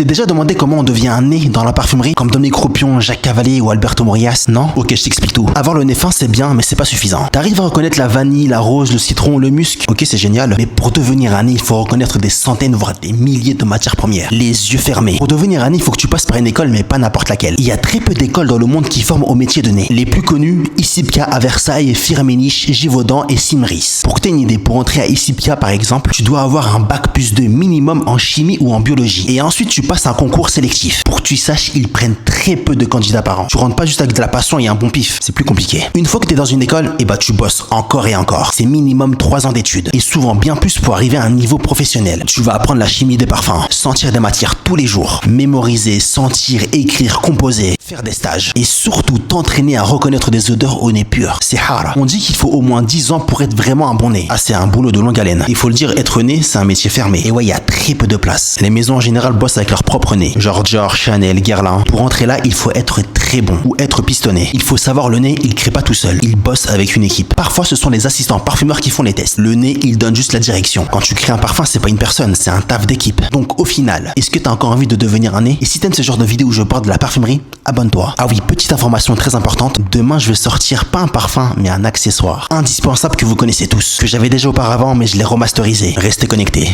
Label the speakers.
Speaker 1: t'es déjà demandé comment on devient un nez dans la parfumerie, comme Dominique Ropion, Jacques Cavalier ou Alberto Morillas? Non? Ok, je t'explique tout. Avoir le nez fin, c'est bien, mais c'est pas suffisant. T'arrives à reconnaître la vanille, la rose, le citron, le musc? Ok, c'est génial. Mais pour devenir un nez, il faut reconnaître des centaines, voire des milliers de matières premières. Les yeux fermés. Pour devenir un nez, il faut que tu passes par une école, mais pas n'importe laquelle. Il y a très peu d'écoles dans le monde qui forment au métier de nez. Les plus connus, ICIPCA à Versailles, Firmenich, Givaudan et Simris. Pour que t'aies une idée, pour entrer à ICIPCA par exemple, tu dois avoir un bac plus 2 minimum en chimie ou en biologie. Et ensuite, tu passes un concours sélectif. Pour que tu saches, ils prennent très peu de candidats par an. Tu rentres pas juste avec de la passion et un bon pif. C'est plus compliqué. Une fois que t'es dans une école, tu bosses encore et encore. C'est minimum 3 ans d'études. Et souvent bien plus pour arriver à un niveau professionnel. Tu vas apprendre la chimie des parfums, sentir des matières tous les jours, mémoriser, sentir, écrire, composer, faire des stages. Et surtout t'entraîner à reconnaître des odeurs au nez pur. C'est hard. On dit qu'il faut au moins 10 ans pour être vraiment un bon nez. Ah, c'est un boulot de longue haleine. Il faut le dire, être nez, c'est un métier fermé. Et ouais, il y a très peu de place. Les maisons en général bossent avec leur propre nez. Genre Dior, Chanel, Guerlain. Pour entrer là, il faut être très bon ou être pistonné. Il faut savoir le nez, il crée pas tout seul. Il bosse avec une équipe. Parfois, ce sont les assistants parfumeurs qui font les tests. Le nez, il donne juste la direction. Quand tu crées un parfum, c'est pas une personne, c'est un taf d'équipe. Donc au final, est-ce que t'as encore envie de devenir un nez? Et si t'aimes ce genre de vidéo où je parle de la parfumerie, abonne-toi. Ah oui, petite information très importante. Demain, je vais sortir pas un parfum, mais un accessoire indispensable que vous connaissez tous, que j'avais déjà auparavant, mais je l'ai remasterisé. Restez connectés.